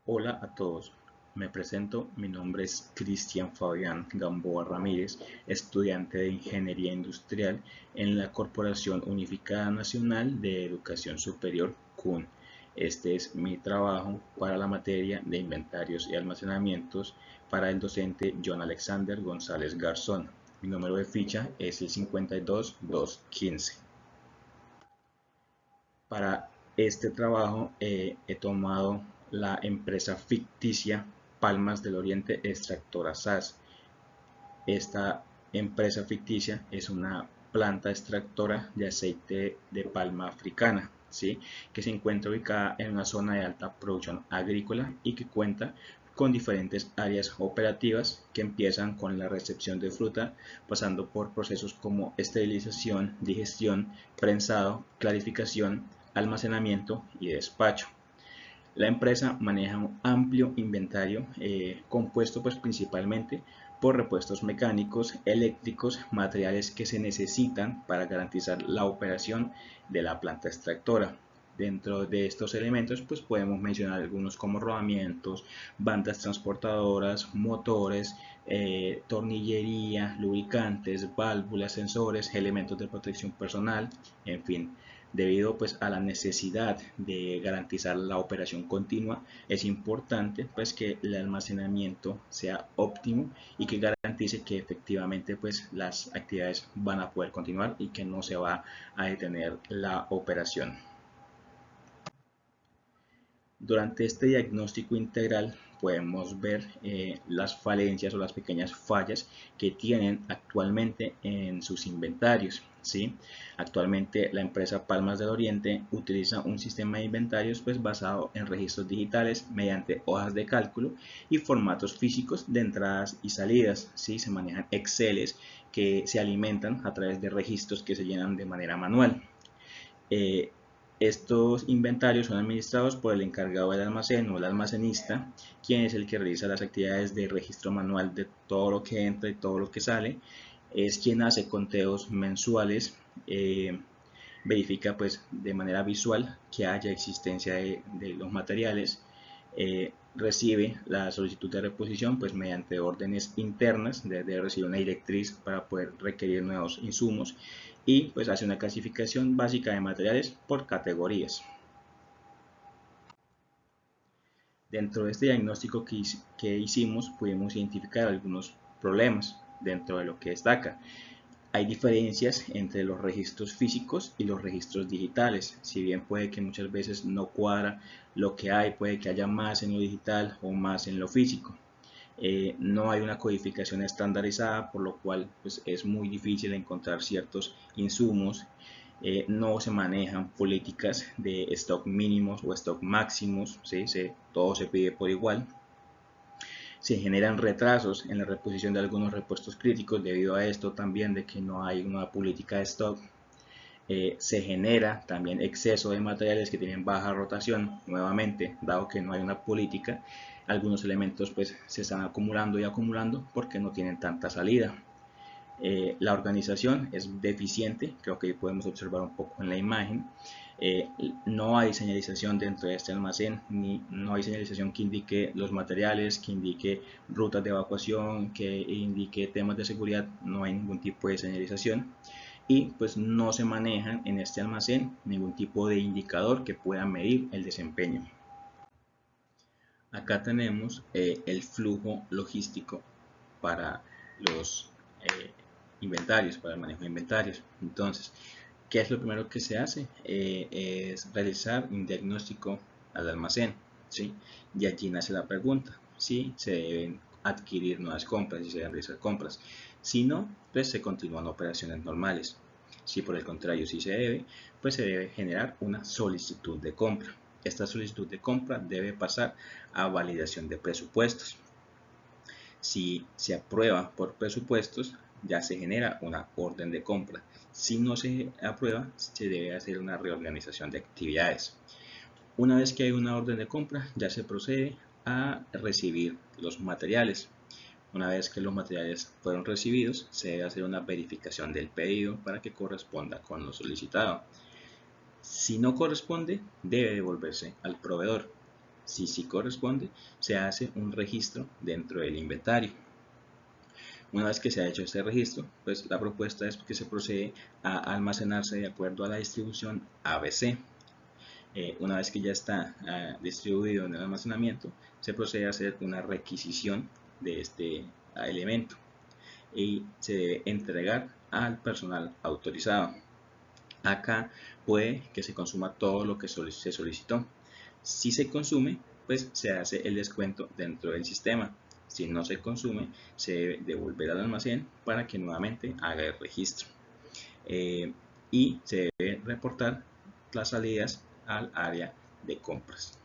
Hola a todos, me presento, mi nombre es Cristian Fabián Gamboa Ramírez, estudiante de Ingeniería Industrial en la Corporación Unificada Nacional de Educación Superior CUN. Este es mi trabajo para la materia de inventarios y almacenamientos para el docente John Alexander González Garzón. Mi número de ficha es el 52215. Para este trabajo he tomado la empresa ficticia Palmas del Oriente Extractora SAS. Esta empresa ficticia es una planta extractora de aceite de palma africana, ¿sí? Que se encuentra ubicada en una zona de alta producción agrícola y que cuenta con diferentes áreas operativas que empiezan con la recepción de fruta, pasando por procesos como esterilización, digestión, prensado, clarificación, almacenamiento y despacho. La empresa maneja un amplio inventario compuesto pues, principalmente por repuestos mecánicos, eléctricos, materiales que se necesitan para garantizar la operación de la planta extractora. Dentro de estos elementos pues podemos mencionar algunos como rodamientos, bandas transportadoras, motores, tornillería, lubricantes, válvulas, sensores, elementos de protección personal, en fin. Debido pues a la necesidad de garantizar la operación continua, es importante pues que el almacenamiento sea óptimo y que garantice que efectivamente pues las actividades van a poder continuar y que no se va a detener la operación. Durante este diagnóstico integral podemos ver las falencias o las pequeñas fallas que tienen actualmente en sus inventarios. ¿Sí? Actualmente la empresa Palmas del Oriente utiliza un sistema de inventarios pues, basado en registros digitales mediante hojas de cálculo y formatos físicos de entradas y salidas. ¿Sí? Se manejan Exceles que se alimentan a través de registros que se llenan de manera manual. Eh, Estos inventarios son administrados por el encargado del almacén o el almacenista, quien es el que realiza las actividades de registro manual de todo lo que entra y todo lo que sale. Es quien hace conteos mensuales, verifica pues de manera visual que haya existencia de los materiales, recibe la solicitud de reposición pues mediante órdenes internas, debe recibir una directriz para poder requerir nuevos insumos y pues hace una clasificación básica de materiales por categorías. Dentro de este diagnóstico que hicimos pudimos identificar algunos problemas dentro de lo que destaca. Hay diferencias entre los registros físicos y los registros digitales. Si bien puede que muchas veces no cuadra lo que hay, puede que haya más en lo digital o más en lo físico. No hay una codificación estandarizada, por lo cual pues, es muy difícil encontrar ciertos insumos. No se manejan políticas de stock mínimos o stock máximos, ¿sí? Todo se pide por igual. Se generan retrasos en la reposición de algunos repuestos críticos debido a esto también de que no hay una política de stock. Se genera también exceso de materiales que tienen baja rotación, nuevamente, dado que no hay una política, algunos elementos pues se están acumulando y acumulando porque no tienen tanta salida. La organización es deficiente, creo que podemos observar un poco en la imagen. No hay señalización dentro de este almacén, ni no hay señalización que indique los materiales, que indique rutas de evacuación, que indique temas de seguridad, no hay ningún tipo de señalización y pues no se maneja en este almacén ningún tipo de indicador que pueda medir el desempeño. Acá tenemos el flujo logístico para los inventarios, para el manejo de inventarios. Entonces, ¿qué es lo primero que se hace? Es realizar un diagnóstico al almacén, ¿sí? Y allí nace la pregunta, si se deben adquirir nuevas compras, si se deben realizar compras. Si no, pues se continúan operaciones normales. Si por el contrario sí se debe, pues se debe generar una solicitud de compra. Esta solicitud de compra debe pasar a validación de presupuestos. Si se aprueba por presupuestos, ya se genera una orden de compra. Si no se aprueba, se debe hacer una reorganización de actividades. Una vez que hay una orden de compra, ya se procede a recibir los materiales. Una vez que los materiales fueron recibidos, se debe hacer una verificación del pedido para que corresponda con lo solicitado. Si no corresponde, debe devolverse al proveedor. Si sí corresponde, se hace un registro dentro del inventario. Una vez que se ha hecho este registro, pues la propuesta es que se procede a almacenarse de acuerdo a la distribución ABC. Una vez que ya está distribuido en el almacenamiento, se procede a hacer una requisición de este elemento y se debe entregar al personal autorizado. Acá puede que se consuma todo lo que se solicitó. Si se consume, pues se hace el descuento dentro del sistema. Si no se consume, se debe devolver al almacén para que nuevamente haga el registro. Y se debe reportar las salidas al área de compras.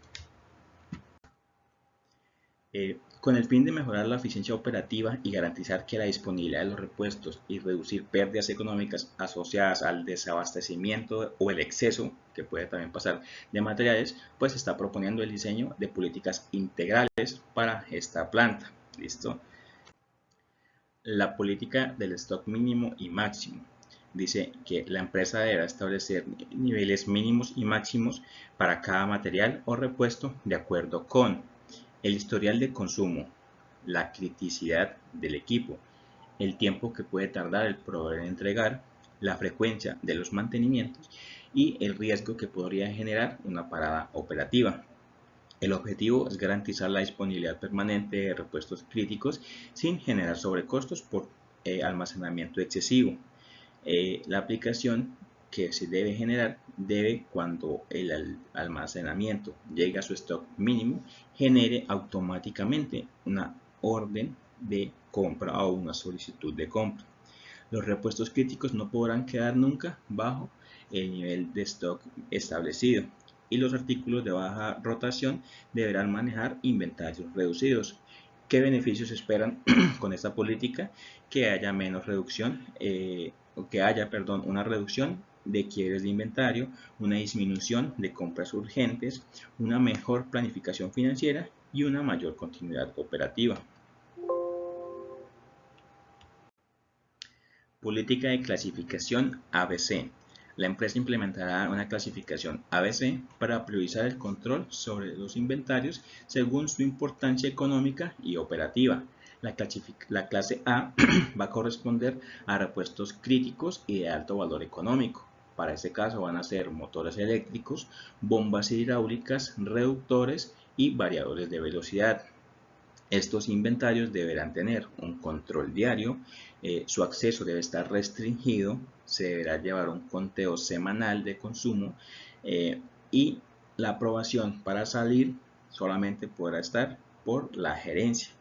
Con el fin de mejorar la eficiencia operativa y garantizar que la disponibilidad de los repuestos y reducir pérdidas económicas asociadas al desabastecimiento o el exceso, que puede también pasar, de materiales, pues se está proponiendo el diseño de políticas integrales para esta planta. ¿Listo? La política del stock mínimo y máximo. Dice que la empresa deberá establecer niveles mínimos y máximos para cada material o repuesto de acuerdo con el historial de consumo, la criticidad del equipo, el tiempo que puede tardar el proveedor en entregar, la frecuencia de los mantenimientos y el riesgo que podría generar una parada operativa. El objetivo es garantizar la disponibilidad permanente de repuestos críticos sin generar sobrecostos por almacenamiento excesivo. La aplicación que se debe generar debe, cuando el almacenamiento llegue a su stock mínimo, genere automáticamente una orden de compra o una solicitud de compra. Los repuestos críticos no podrán quedar nunca bajo el nivel de stock establecido y los artículos de baja rotación deberán manejar inventarios reducidos. ¿Qué beneficios esperan con esta política? Que haya menos reducción, una reducción de quiebres de inventario, una disminución de compras urgentes, una mejor planificación financiera y una mayor continuidad operativa. Política de clasificación ABC. La empresa implementará una clasificación ABC para priorizar el control sobre los inventarios según su importancia económica y operativa. La clase A va a corresponder a repuestos críticos y de alto valor económico. Para este caso van a ser motores eléctricos, bombas hidráulicas, reductores y variadores de velocidad. Estos inventarios deberán tener un control diario, su acceso debe estar restringido, se deberá llevar un conteo semanal de consumo y la aprobación para salir solamente podrá estar por la gerencia.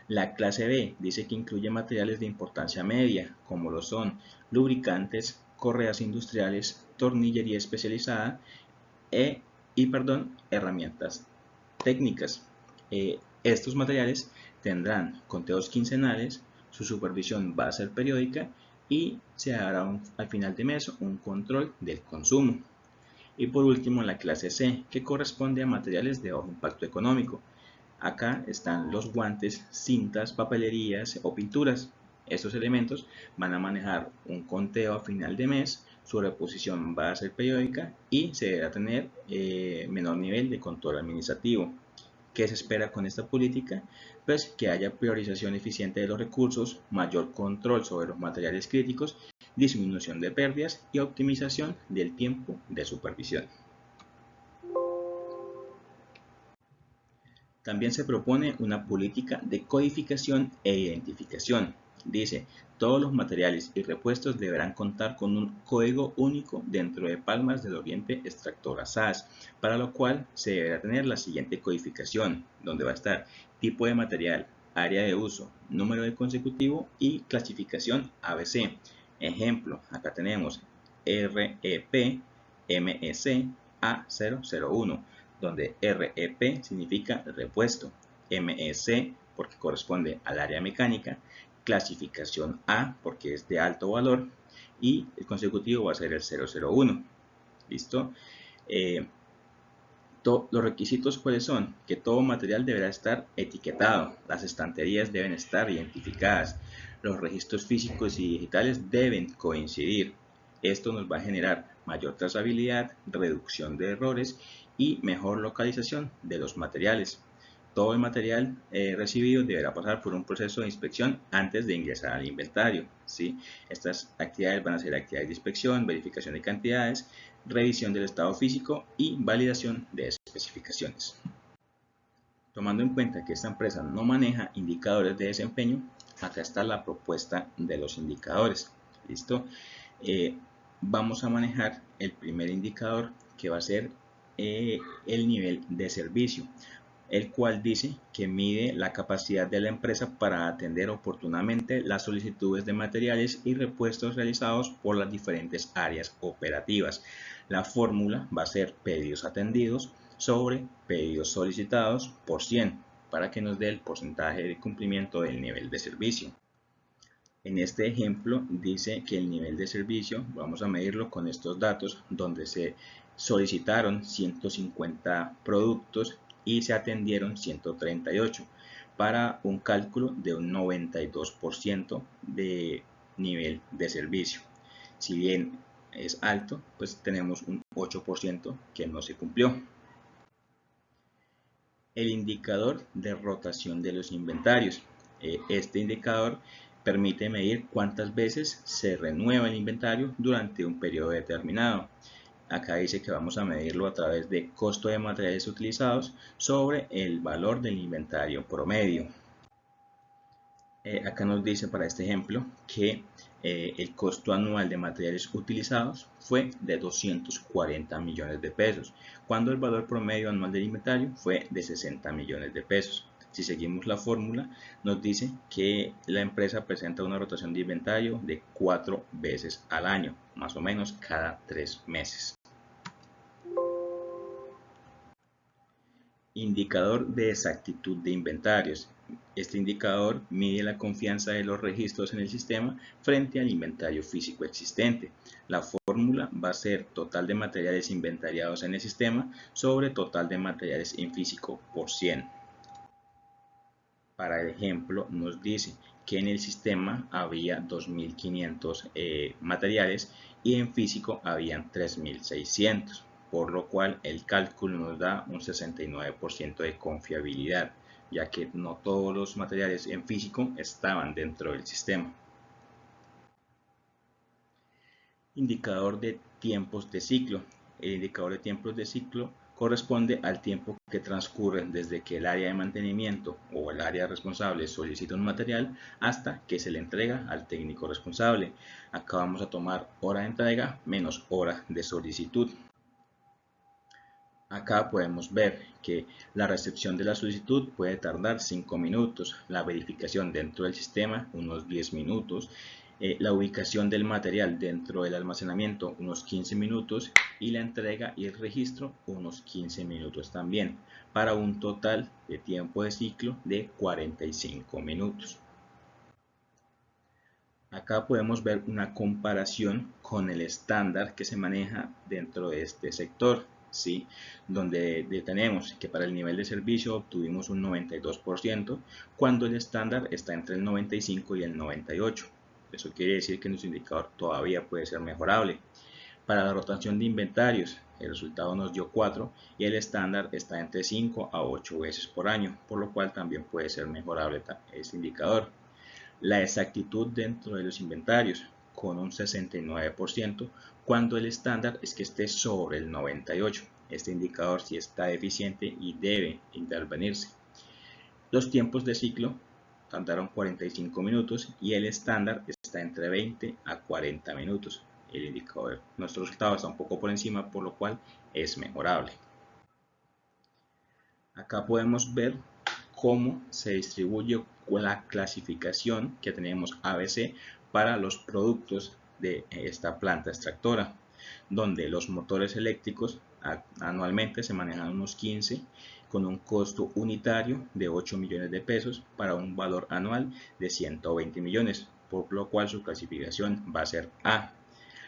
La clase B dice que incluye materiales de importancia media, como lo son lubricantes, correas industriales, tornillería especializada herramientas técnicas. Estos materiales tendrán conteos quincenales, su supervisión va a ser periódica y se hará al final de mes un control del consumo. Y por último, la clase C, que corresponde a materiales de bajo impacto económico. Acá están los guantes, cintas, papelerías o pinturas. Estos elementos van a manejar un conteo a final de mes, su reposición va a ser periódica y se deberá tener menor nivel de control administrativo. ¿Qué se espera con esta política? Pues que haya priorización eficiente de los recursos, mayor control sobre los materiales críticos, disminución de pérdidas y optimización del tiempo de supervisión. También se propone una política de codificación e identificación. Dice, todos los materiales y repuestos deberán contar con un código único dentro de Palmas del Oriente Extractora SAS, para lo cual se deberá tener la siguiente codificación, donde va a estar tipo de material, área de uso, número de consecutivo y clasificación ABC. Ejemplo, acá tenemos REP MEC A001, donde REP significa repuesto, MEC porque corresponde al área mecánica, clasificación A porque es de alto valor y el consecutivo va a ser el 001. ¿Listo? Los requisitos cuáles son: que todo material deberá estar etiquetado, las estanterías deben estar identificadas, los registros físicos y digitales deben coincidir. Esto nos va a generar mayor trazabilidad, reducción de errores y mejor localización de los materiales. Todo el material recibido deberá pasar por un proceso de inspección antes de ingresar al inventario, ¿sí? Estas actividades van a ser actividades de inspección, verificación de cantidades, revisión del estado físico y validación de especificaciones. Tomando en cuenta que esta empresa no maneja indicadores de desempeño, acá está la propuesta de los indicadores. ¿Listo? Vamos a manejar el primer indicador, que va a ser el nivel de servicio, el cual dice que mide la capacidad de la empresa para atender oportunamente las solicitudes de materiales y repuestos realizados por las diferentes áreas operativas. La fórmula va a ser pedidos atendidos sobre pedidos solicitados por 100 para que nos dé el porcentaje de cumplimiento del nivel de servicio. En este ejemplo dice que el nivel de servicio vamos a medirlo con estos datos, donde se solicitaron 150 productos y se atendieron 138 para un cálculo de un 92% de nivel de servicio. Si bien es alto, pues tenemos un 8% que no se cumplió. El indicador de rotación de los inventarios. Este indicador permite medir cuántas veces se renueva el inventario durante un periodo determinado. Acá dice que vamos a medirlo a través de costo de materiales utilizados sobre el valor del inventario promedio. Acá nos dice para este ejemplo que el costo anual de materiales utilizados fue de 240 millones de pesos, cuando el valor promedio anual del inventario fue de 60 millones de pesos. Si seguimos la fórmula, nos dice que la empresa presenta una rotación de inventario de 4 veces al año, más o menos cada 3 meses. Indicador de exactitud de inventarios. Este indicador mide la confianza de los registros en el sistema frente al inventario físico existente. La fórmula va a ser total de materiales inventariados en el sistema sobre total de materiales en físico por 100. Para el ejemplo, nos dice que en el sistema había 2.500 materiales y en físico habían 3.600. Por lo cual el cálculo nos da un 69% de confiabilidad, ya que no todos los materiales en físico estaban dentro del sistema. Indicador de tiempos de ciclo. El indicador de tiempos de ciclo corresponde al tiempo que transcurre desde que el área de mantenimiento o el área responsable solicita un material hasta que se le entrega al técnico responsable. Acá vamos a tomar hora de entrega menos hora de solicitud. Acá podemos ver que la recepción de la solicitud puede tardar 5 minutos, la verificación dentro del sistema unos 10 minutos, la ubicación del material dentro del almacenamiento unos 15 minutos y la entrega y el registro unos 15 minutos también, para un total de tiempo de ciclo de 45 minutos. Acá podemos ver una comparación con el estándar que se maneja dentro de este sector. ¿Sí? Donde tenemos que para el nivel de servicio obtuvimos un 92%, cuando el estándar está entre el 95 y el 98. Eso quiere decir que nuestro indicador todavía puede ser mejorable. Para la rotación de inventarios, el resultado nos dio 4 y el estándar está entre 5 a 8 veces por año, por lo cual también puede ser mejorable este indicador. La exactitud dentro de los inventarios, con un 69%, cuando el estándar es que esté sobre el 98%. Este indicador sí está deficiente y debe intervenirse. Los tiempos de ciclo tardaron 45 minutos y el estándar está entre 20 a 40 minutos. El indicador, nuestro resultado está un poco por encima, por lo cual es mejorable. Acá podemos ver cómo se distribuye la clasificación que tenemos ABC para los productos de esta planta extractora, donde los motores eléctricos anualmente se manejan unos 15 con un costo unitario de 8 millones de pesos para un valor anual de 120 millones, por lo cual su clasificación va a ser A.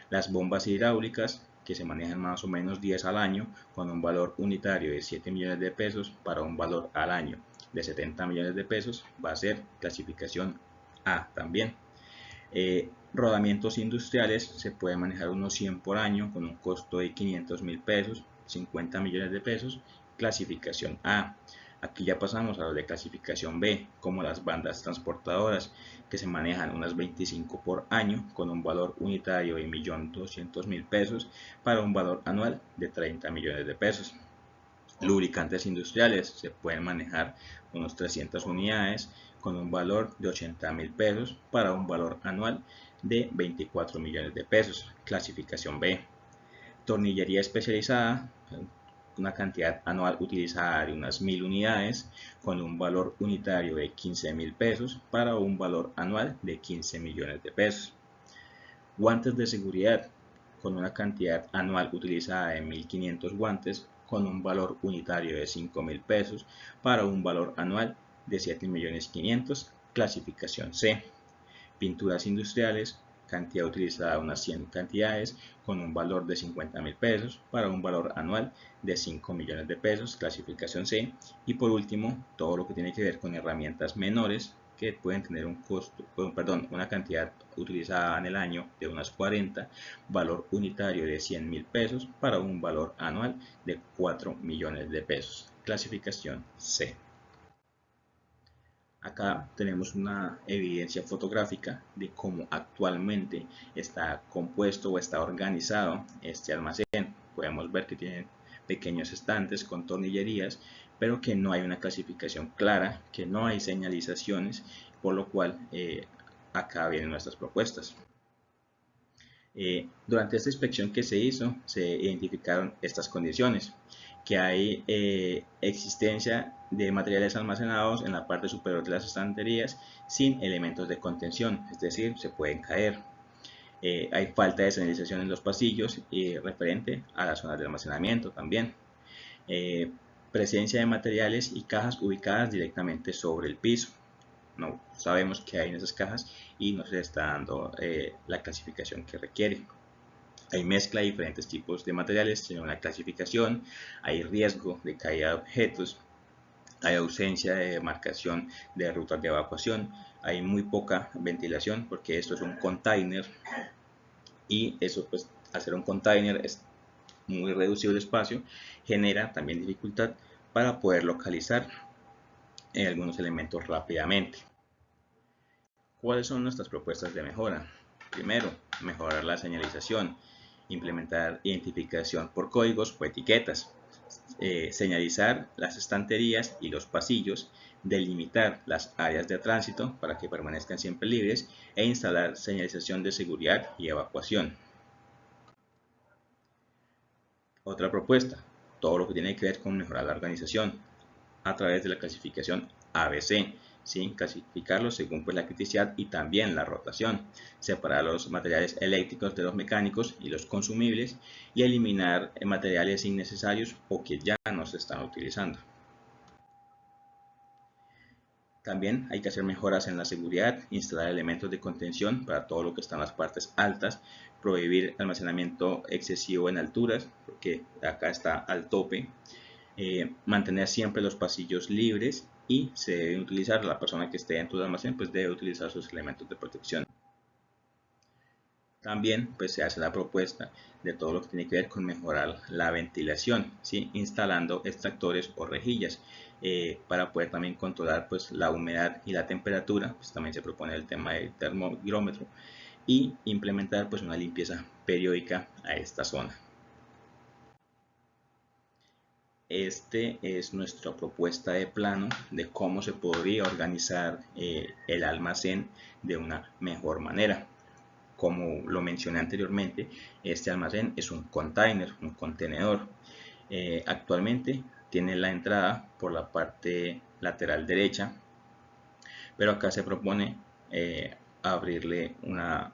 Las bombas hidráulicas, que se manejan más o menos 10 al año con un valor unitario de 7 millones de pesos para un valor al año de 70 millones de pesos, va a ser clasificación A también. Rodamientos industriales se puede manejar unos 100 por año con un costo de 500 mil pesos 50 millones de pesos, clasificación A. Aquí ya pasamos a lo de clasificación B, como las bandas transportadoras, que se manejan unas 25 por año con un valor unitario de 1.200.000 pesos para un valor anual de 30 millones de pesos. Lubricantes industriales se pueden manejar unos 300 unidades con un valor de 80.000 pesos para un valor anual de 24 millones de pesos. Clasificación B. Tornillería especializada, una cantidad anual utilizada de unas 1.000 unidades con un valor unitario de 15.000 pesos para un valor anual de 15 millones de pesos. Guantes de seguridad, con una cantidad anual utilizada de 1.500 guantes con un valor unitario de 5.000 pesos para un valor anual de 7.500.000, clasificación C. Pinturas industriales, cantidad utilizada unas 100 cantidades con un valor de 50.000 pesos para un valor anual de 5 millones de pesos, clasificación C. Y por último, todo lo que tiene que ver con herramientas menores que pueden tener una cantidad utilizada en el año de unas 40, valor unitario de 100.000 pesos para un valor anual de 4 millones de pesos, clasificación C. Acá tenemos una evidencia fotográfica de cómo actualmente está compuesto o está organizado este almacén. Podemos ver que tiene pequeños estantes con tornillerías, pero que no hay una clasificación clara, que no hay señalizaciones, por lo cual acá vienen nuestras propuestas. Durante esta inspección que se hizo, se identificaron estas condiciones, que hay existencia de materiales almacenados en la parte superior de las estanterías sin elementos de contención, es decir, se pueden caer. Hay falta de señalización en los pasillos y referente a las zonas de almacenamiento también. Presencia de materiales y cajas ubicadas directamente sobre el piso. No sabemos qué hay en esas cajas y no se está dando la clasificación que requiere. Hay mezcla de diferentes tipos de materiales, tiene una clasificación, hay riesgo de caída de objetos, hay ausencia de marcación de rutas de evacuación, hay muy poca ventilación porque esto es un container y eso pues hacer un container es muy reducido el espacio, genera también dificultad para poder localizar algunos elementos rápidamente. ¿Cuáles son nuestras propuestas de mejora? Primero, mejorar la señalización, implementar identificación por códigos o etiquetas, señalizar las estanterías y los pasillos, delimitar las áreas de tránsito para que permanezcan siempre libres e instalar señalización de seguridad y evacuación. Otra propuesta, todo lo que tiene que ver con mejorar la organización a través de la clasificación ABC, ¿sí? Clasificarlos según pues, la criticidad y también la rotación, separar los materiales eléctricos de los mecánicos y los consumibles y eliminar materiales innecesarios o que ya no se están utilizando. También hay que hacer mejoras en la seguridad, instalar elementos de contención para todo lo que está en las partes altas, prohibir almacenamiento excesivo en alturas, porque acá está al tope, mantener siempre los pasillos libres y se debe utilizar, la persona que esté dentro del almacén pues debe utilizar sus elementos de protección. También pues se hace la propuesta de todo lo que tiene que ver con mejorar la ventilación, ¿sí? Instalando extractores o rejillas para poder también controlar pues la humedad y la temperatura. Pues también se propone el tema del termómetro y implementar pues una limpieza periódica a esta zona. Este es nuestra propuesta de plano de cómo se podría organizar el almacén de una mejor manera. Como lo mencioné anteriormente, este almacén es un container, un contenedor. Actualmente tiene la entrada por la parte lateral derecha, pero acá se propone abrirle una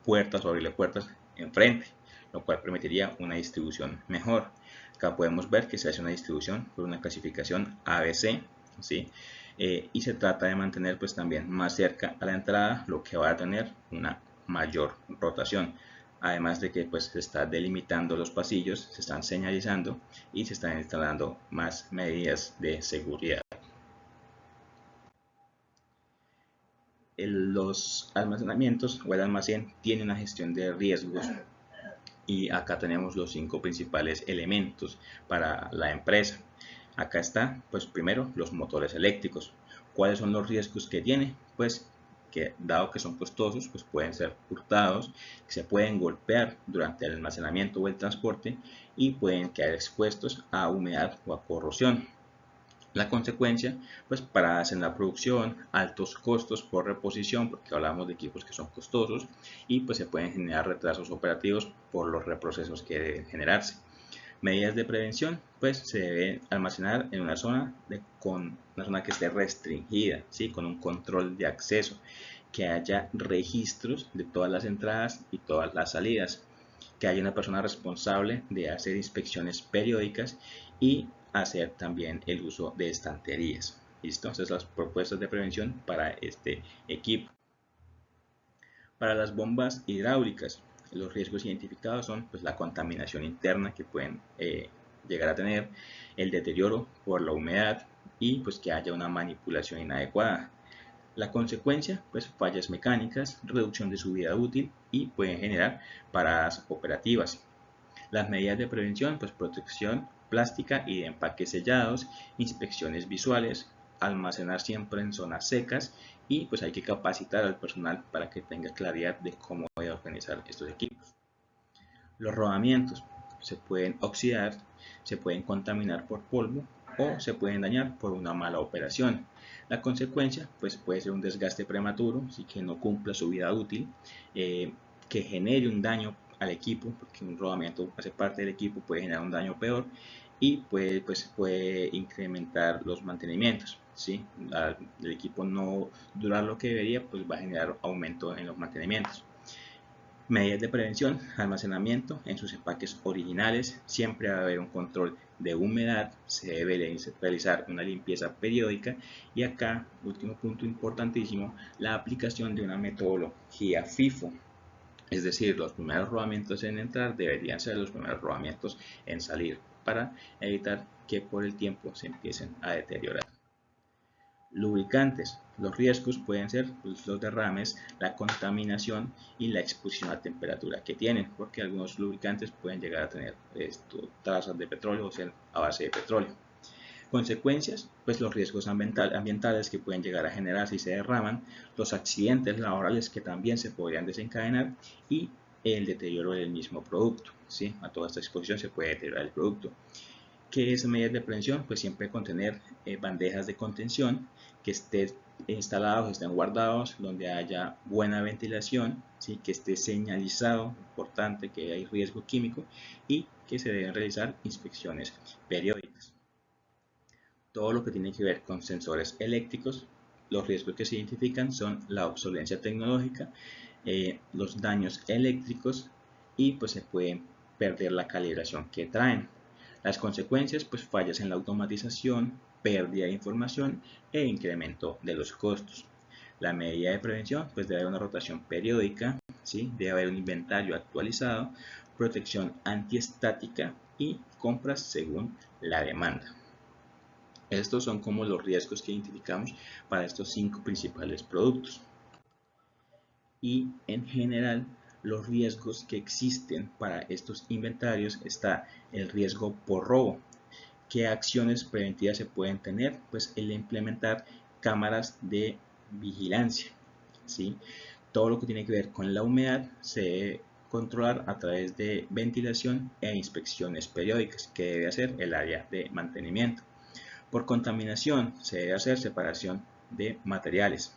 puertas o abrirle puertas enfrente, lo cual permitiría una distribución mejor. Acá podemos ver que se hace una distribución por una clasificación ABC, ¿sí? Y se trata de mantener pues también más cerca a la entrada, lo que va a tener una mayor rotación, además de que pues se está delimitando los pasillos, se están señalizando y se están instalando más medidas de seguridad. Los almacenamientos o el almacén tiene una gestión de riesgos Y acá tenemos los 5 principales elementos para la empresa. Acá está, pues primero, los motores eléctricos. ¿Cuáles son los riesgos que tiene? Pues que dado que son costosos, pues pueden ser hurtados, se pueden golpear durante el almacenamiento o el transporte y pueden quedar expuestos a humedad o a corrosión. La consecuencia, pues paradas en la producción, altos costos por reposición, porque hablamos de equipos que son costosos, y pues se pueden generar retrasos operativos por los reprocesos que deben generarse. Medidas de prevención, pues se debe almacenar en una zona, con una zona que esté restringida, ¿sí? Con un control de acceso, que haya registros de todas las entradas y todas las salidas, que haya una persona responsable de hacer inspecciones periódicas y hacer también el uso de estanterías. ¿Listo? Esas son las propuestas de prevención para este equipo. Para las bombas hidráulicas, los riesgos identificados son pues, la contaminación interna que pueden llegar a tener, el deterioro por la humedad y pues, que haya una manipulación inadecuada. La consecuencia, pues fallas mecánicas, reducción de su vida útil y pueden generar paradas operativas. Las medidas de prevención, pues protección plástica y de empaques sellados, inspecciones visuales, almacenar siempre en zonas secas y pues hay que capacitar al personal para que tenga claridad de cómo debe organizar estos equipos. Los rodamientos se pueden oxidar, se pueden contaminar por polvo o se pueden dañar por una mala operación. La consecuencia pues, puede ser un desgaste prematuro, así que no cumpla su vida útil, que genere un daño al equipo, porque un rodamiento hace parte del equipo, puede generar un daño peor y puede incrementar los mantenimientos. ¿Sí? Al el equipo no durar lo que debería, pues va a generar aumento en los mantenimientos. Medidas de prevención, almacenamiento en sus empaques originales, siempre va a haber un control de humedad, se debe realizar una limpieza periódica y acá, último punto importantísimo, la aplicación de una metodología FIFO. Es decir, los primeros rodamientos en entrar deberían ser los primeros rodamientos en salir para evitar que por el tiempo se empiecen a deteriorar. Lubricantes. Los riesgos pueden ser los derrames, la contaminación y la exposición a temperatura que tienen, porque algunos lubricantes pueden llegar a tener trazas de petróleo o ser a base de petróleo. Consecuencias, pues los riesgos ambientales que pueden llegar a generar si se derraman, los accidentes laborales que también se podrían desencadenar y el deterioro del mismo producto. ¿Sí? A toda esta exposición se puede deteriorar el producto. ¿Qué es medidas de prevención? Pues siempre contener bandejas de contención que estén instalados, estén guardados, donde haya buena ventilación, ¿sí? Que esté señalizado, importante, que hay riesgo químico y que se deben realizar inspecciones periódicas. Todo lo que tiene que ver con sensores eléctricos, los riesgos que se identifican son la obsolencia tecnológica, los daños eléctricos y pues se puede perder la calibración que traen. Las consecuencias, pues fallas en la automatización, pérdida de información e incremento de los costos. La medida de prevención, pues debe haber una rotación periódica, ¿sí? Debe haber un inventario actualizado, protección antiestática y compras según la demanda. Estos son como los riesgos que identificamos para estos 5 principales productos. Y en general, los riesgos que existen para estos inventarios está el riesgo por robo. ¿Qué acciones preventivas se pueden tener? Pues el implementar cámaras de vigilancia, ¿sí? Todo lo que tiene que ver con la humedad se debe controlar a través de ventilación e inspecciones periódicas que debe hacer el área de mantenimiento. Por contaminación se debe hacer separación de materiales.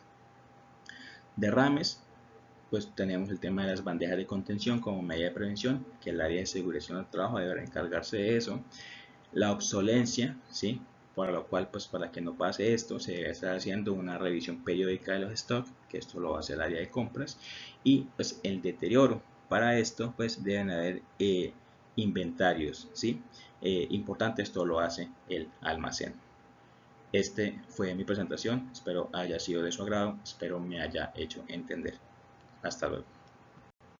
Derrames, pues tenemos el tema de las bandejas de contención como medida de prevención, que el área de seguridad del trabajo debe encargarse de eso. La obsolencia, ¿sí? Para lo cual, pues para que no pase esto, se debe estar haciendo una revisión periódica de los stocks, que esto lo hace el área de compras. Y pues el deterioro, para esto, pues deben haber inventarios, ¿sí? Importante, esto lo hace el almacén. Este fue mi presentación, espero haya sido de su agrado, espero me haya hecho entender. Hasta luego.